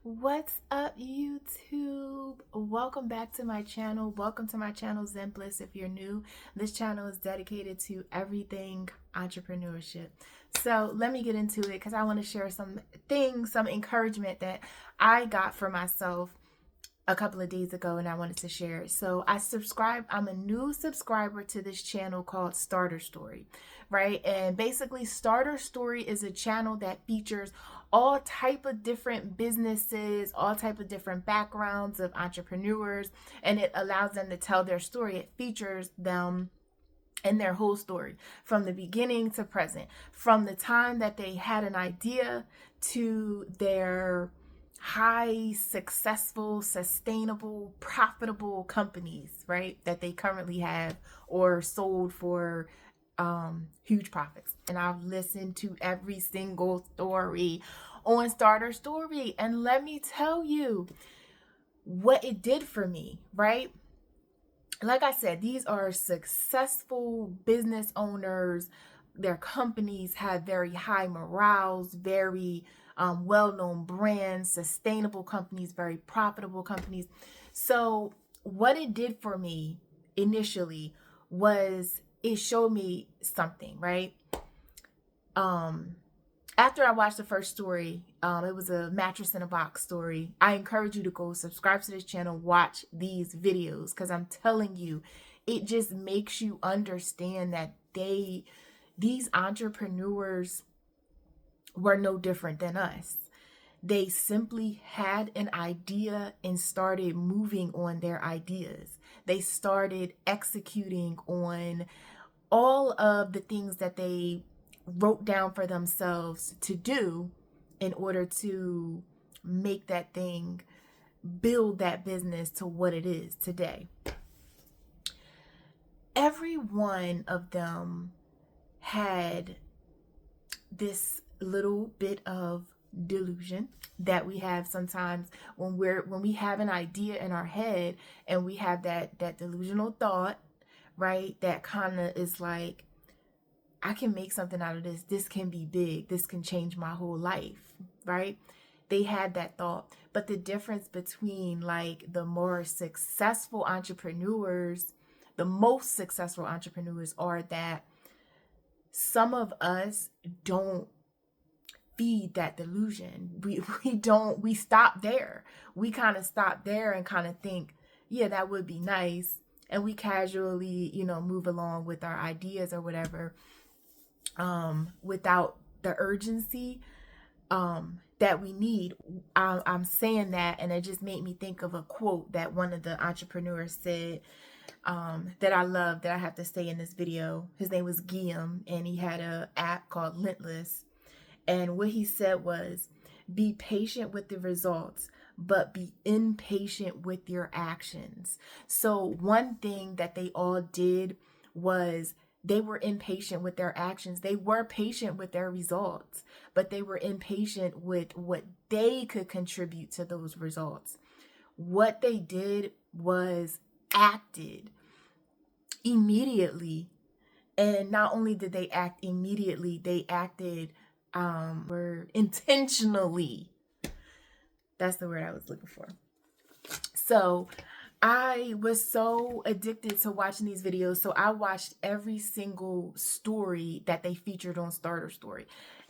What's up, YouTube? Welcome back to my channel. Welcome to my channel, Zen Bliss. If you're new, this channel is dedicated to everything entrepreneurship. So let me get into it because I want to share some things, some encouragement that I got for myself a couple of days ago and I wanted to share it. So I'm a new subscriber to this channel called Starter Story, right? And basically Starter Story is a channel that features all type of different businesses, all type of different backgrounds of entrepreneurs, and it allows them to tell their story. It features them and their whole story from the beginning to present, from the time that they had an idea to their high successful, sustainable, profitable companies, right, that they currently have or sold for huge profits. And I've listened to every single story on Starter Story, and let me tell you what it did for me, right? Like I said, these are successful business owners. Their companies have very high morales, very well-known brands, sustainable companies, very profitable companies. So what it did for me initially was it showed me something, right? After I watched the first story, it was a mattress in a box story. I encourage you to go subscribe to this channel, watch these videos, because I'm telling you, it just makes you understand that these entrepreneurs were no different than us. They simply had an idea and started moving on their ideas. They started executing on all of the things that they wrote down for themselves to do in order to make that thing, build that business to what it is today. Every one of them had this little bit of delusion that we have sometimes when we have an idea in our head and we have that delusional thought, right, that kind of is like, I can make something out of this. This can be big. This can change my whole life, right? They had that thought. But the difference between like the more successful entrepreneurs, the most successful entrepreneurs are that some of us don't feed that delusion. We stop there. We kind of stop there and kind of think, yeah, that would be nice. And we casually, move along with our ideas or whatever. Without the urgency that we need. I'm saying that, and it just made me think of a quote that one of the entrepreneurs said that I love, that I have to say in this video. His name was Guillaume, and he had an app called Lintless. And what he said was, be patient with the results, but be impatient with your actions. So one thing that they all did was they were impatient with their actions. They were patient with their results, but they were impatient with what they could contribute to those results. What they did was acted immediately. And not only did they act immediately, they acted were intentionally. That's the word I was looking for. So I was so addicted to watching these videos. So I watched every single story that they featured on Starter Story.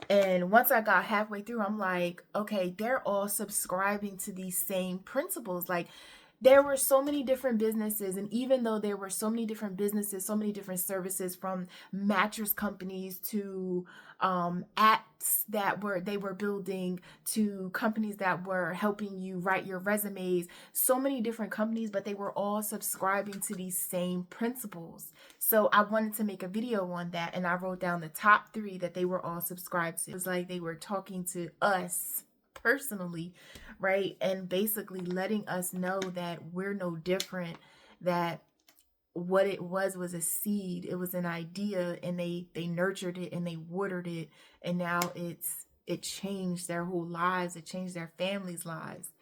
And once I got halfway through, I'm like, okay, they're all subscribing to these same principles. Like, there were so many different businesses, and even though there were so many different businesses, so many different services, from mattress companies to apps that they were building, to companies that were helping you write your resumes, so many different companies, but they were all subscribing to these same principles. So I wanted to make a video on that, and I wrote down the top 3 that they were all subscribed to. It was like they were talking to us personally, right? And basically letting us know that we're no different, that what it was a seed, it was an idea, and they nurtured it and they watered it, and now it changed their whole lives, it changed their families' lives.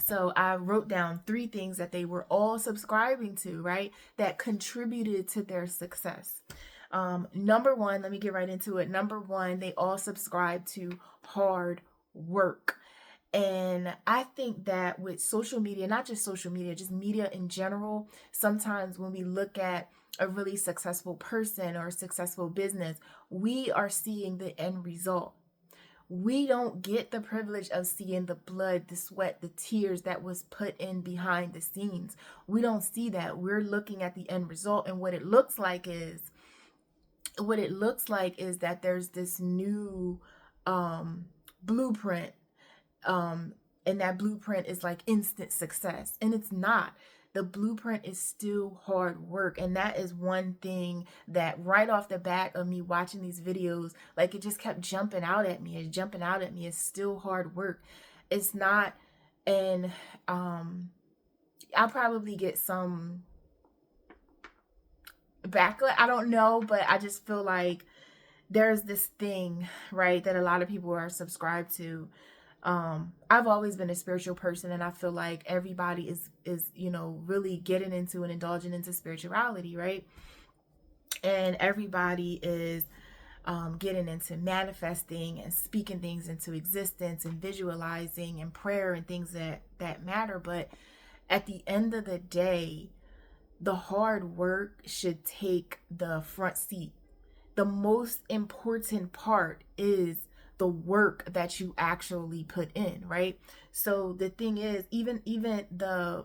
So I wrote down 3 things that they were all subscribing to, right, that contributed to their success. Number 1, let me get right into it. Number 1, they all subscribe to hard work. And I think that with social media, not just social media, just media in general, sometimes when we look at a really successful person or a successful business, we are seeing the end result. We don't get the privilege of seeing the blood, the sweat, the tears that was put in behind the scenes. We don't see that. We're looking at the end result, and what it looks like is that there's this new blueprint, and that blueprint is like instant success, and it's not. The blueprint is still hard work, and that is one thing that right off the bat of me watching these videos, like, it just kept jumping out at me. It's still hard work. It's not. And I'll probably get some backlash, I don't know, but I just feel like there's this thing, right, that a lot of people are subscribed to. I've always been a spiritual person, and I feel like everybody is really getting into and indulging into spirituality, right? And everybody is getting into manifesting and speaking things into existence and visualizing and prayer and things that matter. But at the end of the day, the hard work should take the front seat. The most important part is the work that you actually put in, right? So the thing is, even the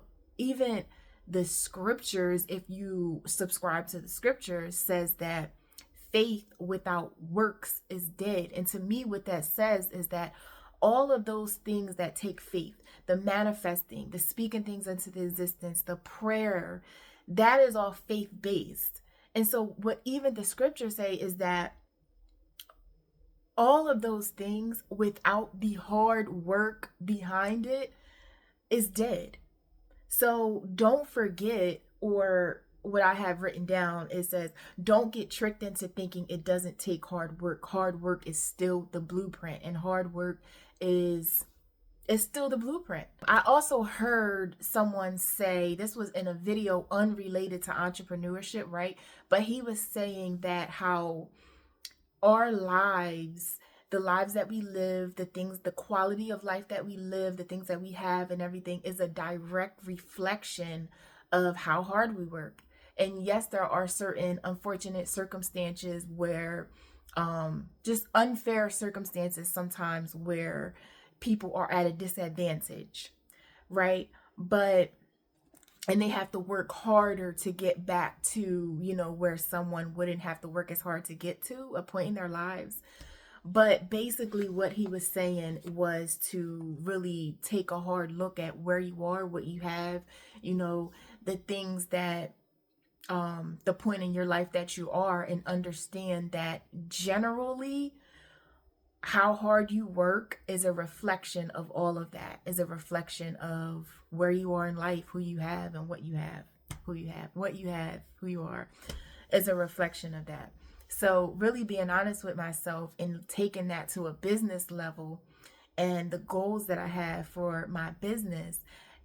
scriptures, if you subscribe to the scriptures, says that faith without works is dead. And to me, what that says is that all of those things that take faith, the manifesting, the speaking things into the existence, the prayer, that is all faith based. And so what even the scriptures say is that all of those things without the hard work behind it is dead. So don't forget, or what I have written down, it says, don't get tricked into thinking it doesn't take hard work. Hard work is still the blueprint, and hard work is still the blueprint. I also heard someone say, this was in a video unrelated to entrepreneurship, right? But he was saying that how our lives, the lives that we live, the things, the quality of life that we live, the things that we have and everything is a direct reflection of how hard we work. And yes, there are certain unfortunate circumstances where, just unfair circumstances sometimes where people are at a disadvantage, right? And they have to work harder to get back to, where someone wouldn't have to work as hard to get to a point in their lives. But basically what he was saying was to really take a hard look at where you are, what you have, the things that, the point in your life that you are, and understand that generally how hard you work is a reflection of all of that, is a reflection of where you are in life, who you have and what you have, who you are, is a reflection of that. So really being honest with myself and taking that to a business level, and the goals that I have for my business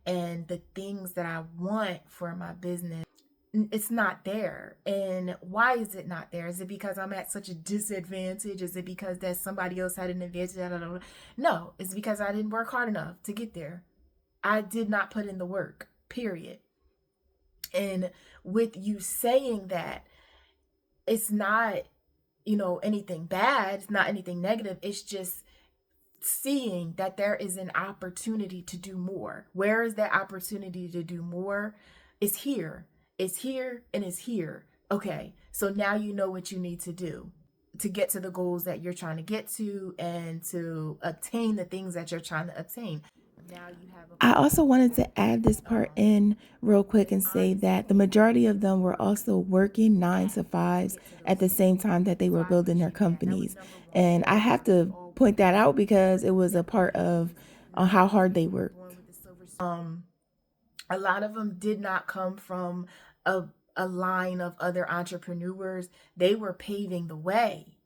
and the things that I want for my business, it's not there. And why is it not there? Is it because I'm at such a disadvantage? Is it because that somebody else had an advantage? No, it's because I didn't work hard enough to get there. I did not put in the work, period. And with you saying that, it's not, anything bad. It's not anything negative. It's just seeing that there is an opportunity to do more. Where is that opportunity to do more? It's here. It's here and it's here. Okay, so now you know what you need to do to get to the goals that you're trying to get to and to obtain the things that you're trying to obtain. Now you have I also wanted to add this part in real quick and say that the majority of them were also working 9 to 5s at the same time that they were building their companies. And I have to point that out because it was a part of how hard they worked. A lot of them did not come from a line of other entrepreneurs. They were paving the way.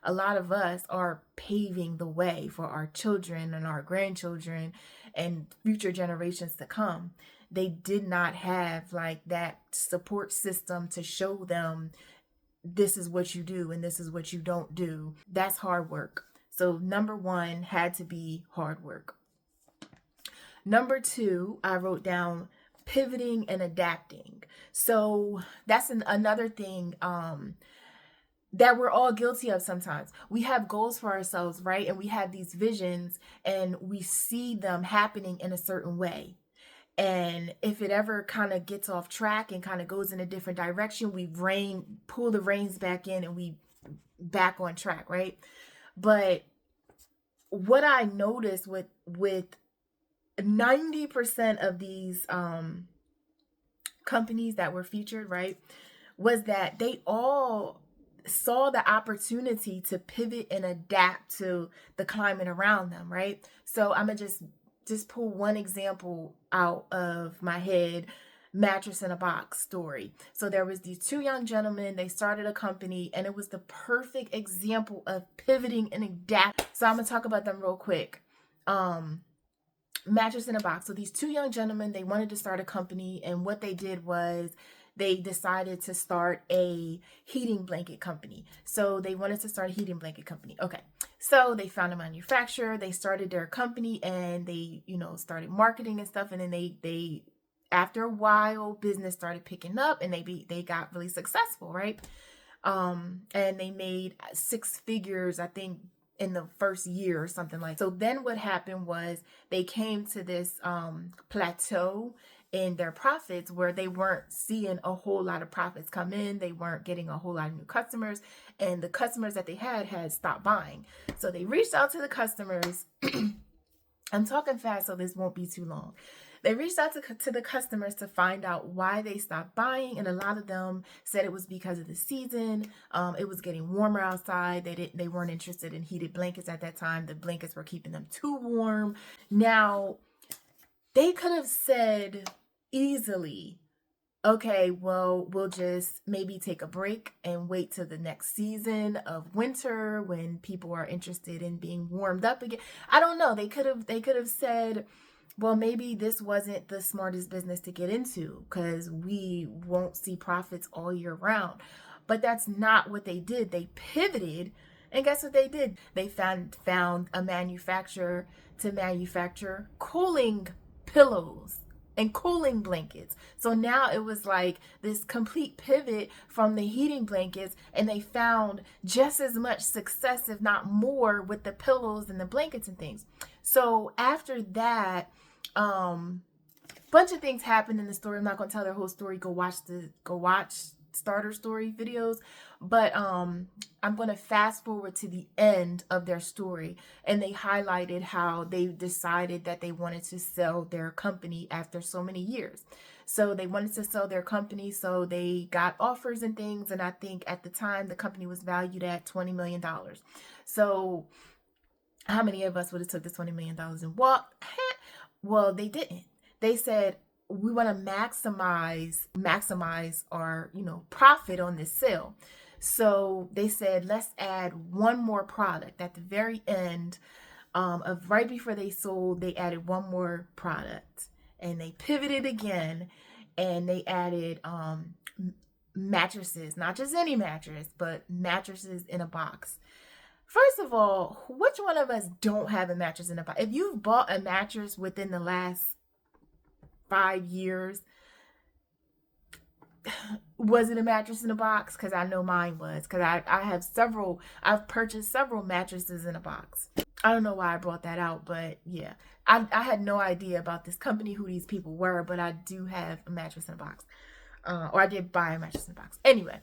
A lot of us are paving the way for our children and our grandchildren and future generations to come. They did not have like that support system to show them this is what you do and this is what you don't do. That's hard work. So number one had to be hard work. Number two, I wrote down pivoting and adapting. So that's another thing that we're all guilty of sometimes. We have goals for ourselves, right? And we have these visions and we see them happening in a certain way. And if it ever kind of gets off track and kind of goes in a different direction, we pull the reins back in and we back on track, right? But what I noticed with 90% of these companies that were featured, right, was that they all saw the opportunity to pivot and adapt to the climate around them, right? So I'm gonna just pull one example out of my head. Mattress in a Box story. So there was these two young gentlemen, they started a company, and it was the perfect example of pivoting and adapt. So I'm gonna talk about them real quick. Mattress in a Box. So these two young gentlemen, they wanted to start a company, and what they did was they decided to start a heating blanket company. So they wanted to start a heating blanket company. Okay. So they found a manufacturer, they started their company, and they, started marketing and stuff. And then they after a while, business started picking up and they got really successful, right? And they made 6 figures, I think, in the first year or something like that. So then what happened was they came to this plateau in their profits where they weren't seeing a whole lot of profits come in. They weren't getting a whole lot of new customers, and the customers that they had stopped buying. So they reached out to the customers. I'm talking fast, so this won't be too long. They reached out to the customers to find out why they stopped buying, and a lot of them said it was because of the season. It was getting warmer outside. They weren't interested in heated blankets at that time. The blankets were keeping them too warm. Now, they could have said easily, okay, well, we'll just maybe take a break and wait till the next season of winter when people are interested in being warmed up again. I don't know. They could have said, well, maybe this wasn't the smartest business to get into because we won't see profits all year round. But that's not what they did. They pivoted, and guess what they did? They found a manufacturer to manufacture cooling pillows and cooling blankets. So now it was like this complete pivot from the heating blankets, and they found just as much success, if not more, with the pillows and the blankets and things. So after that, bunch of things happened in the story. I'm not going to tell their whole story. Go watch starter story videos. But I'm going to fast forward to the end of their story, and they highlighted how they decided that they wanted to sell their company after so many years. So they wanted to sell their company, so they got offers and things, and I think at the time the company was valued at $20 million. So how many of us would have took the $20 million and walked? Well, they didn't. They said, we want to maximize our, profit on this sale. So they said, let's add one more product at the very end of right before they sold. They added one more product, and they pivoted again, and they added mattresses, not just any mattress, but mattresses in a box. First of all, which one of us don't have a mattress in a box? If you've bought a mattress within the last 5 years, was it a mattress in a box? Because I know mine was. Because I've purchased several mattresses in a box. I don't know why I brought that out, but yeah. I had no idea about this company, who these people were, but I do have a mattress in a box. Or I did buy a mattress in a box. Anyway,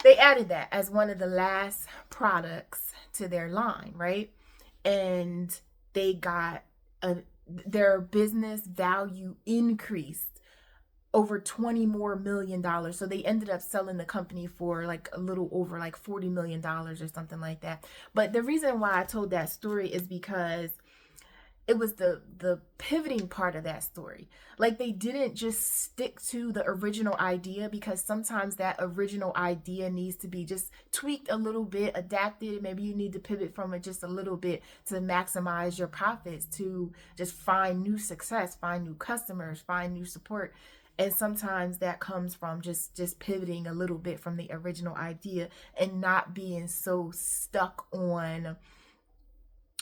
they added that as one of the last products to their line, right? And they got their business value increased over $20 million more. So they ended up selling the company for like a little over like $40 million or something like that. But the reason why I told that story is because it was the pivoting part of that story. Like, they didn't just stick to the original idea, because sometimes that original idea needs to be just tweaked a little bit, adapted. Maybe you need to pivot from it just a little bit to maximize your profits, to just find new success, find new customers, find new support. And sometimes that comes from just pivoting a little bit from the original idea and not being so stuck on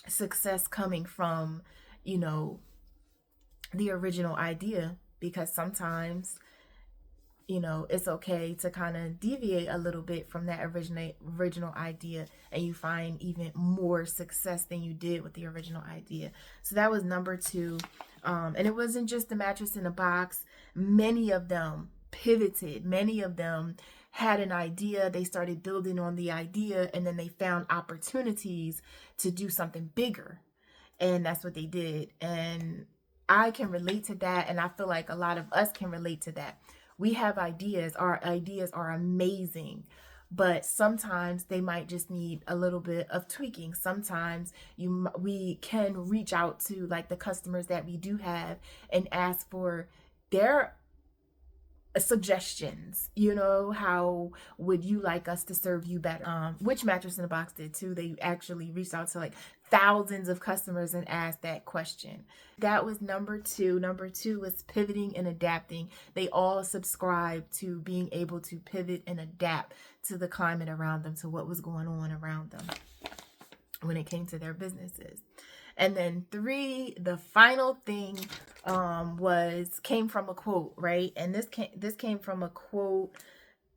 success coming from, you know, the original idea, because sometimes, you know, it's okay to kind of deviate a little bit from that original idea, and you find even more success than you did with the original idea. So that was number 2. And it wasn't just the mattress in a box. Many of them pivoted. Many of them had an idea, they started building on the idea, and then they found opportunities to do something bigger. And that's what they did. And I can relate to that, and I feel like a lot of us can relate to that. We have ideas. Our ideas are amazing, but sometimes they might just need a little bit of tweaking. Sometimes we can reach out to like the customers that we do have and ask for their suggestions. You know, how would you like us to serve you better? Which Mattress in a Box did too. They actually reached out to like thousands of customers and asked that question. That was number 2. Number 2 was pivoting and adapting. They all subscribed to being able to pivot and adapt to the climate around them, to what was going on around them when it came to their businesses. And then 3, the final thing came from a quote, right? And this came from a quote.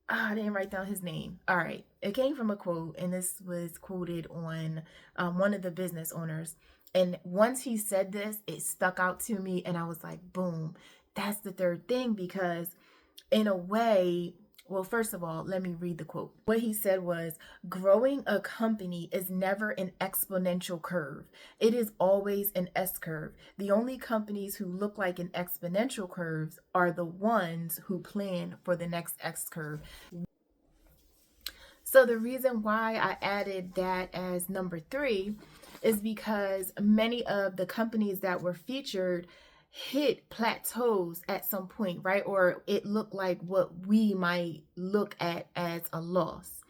I didn't write down his name. All right. It came from a quote, and this was quoted on one of the business owners. And once he said this, it stuck out to me, and I was like, boom, that's the 3rd thing. Because in a way, well, first of all, let me read the quote. What he said was, growing a company is never an exponential curve. It is always an S curve. The only companies who look like an exponential curves are the ones who plan for the next X curve. So the reason why I added that as number 3 is because many of the companies that were featured hit plateaus at some point, right? Or it looked like what we might look at as a loss.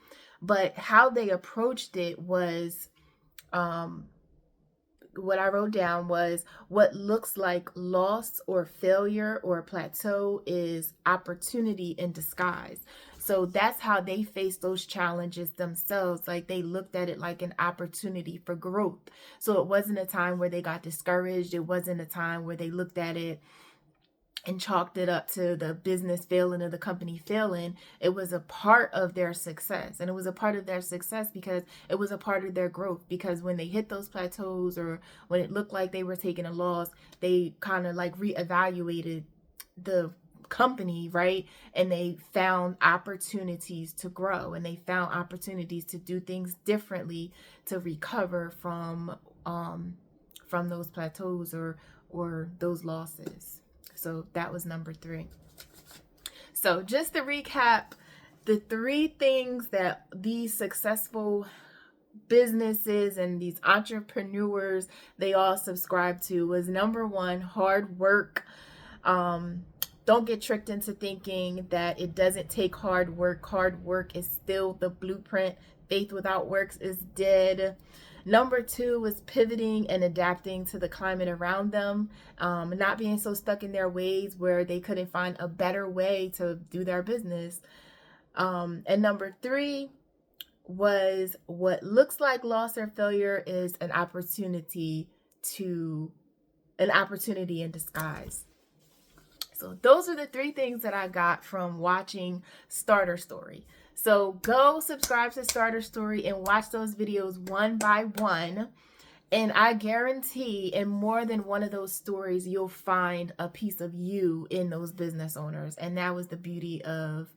But how they approached it was, what I wrote down was, what looks like loss or failure or plateau is opportunity in disguise. So that's how they faced those challenges themselves. Like, they looked at it like an opportunity for growth. So it wasn't a time where they got discouraged. It wasn't a time where they looked at it and chalked it up to the business failing or the company failing. It was a part of their success. And it was a part of their success because it was a part of their growth. Because when they hit those plateaus, or when it looked like they were taking a loss, they kind of like reevaluated the company, right? And they found opportunities to grow, and they found opportunities to do things differently to recover from those plateaus or those losses. So that was number 3. So just to recap, the 3 things that these successful businesses and these entrepreneurs, they all subscribe to was, number 1, hard work. Don't get tricked into thinking that it doesn't take hard work. Hard work is still the blueprint. Faith without works is dead. Number 2 was pivoting and adapting to the climate around them, not being so stuck in their ways where they couldn't find a better way to do their business. And number 3 was, what looks like loss or failure is an opportunity in disguise. So those are the 3 things that I got from watching Starter Story. So go subscribe to Starter Story and watch those videos one by one. And I guarantee in more than one of those stories, you'll find a piece of you in those business owners. And that was the beauty of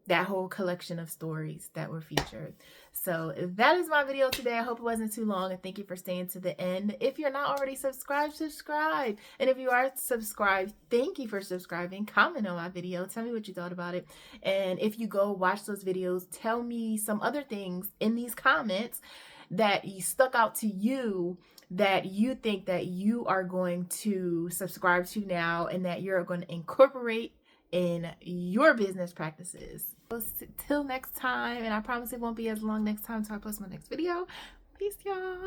that whole collection of stories that were featured. So that is my video today. I hope it wasn't too long, and thank you for staying to the end. If you're not already subscribed, subscribe. And if you are subscribed, thank you for subscribing. Comment on my video. Tell me what you thought about it. And if you go watch those videos, tell me some other things in these comments that you stuck out to you, that you think that you are going to subscribe to now and that you're going to incorporate in your business practices. Till next time, and I promise it won't be as long next time until I post my next video. Peace, y'all.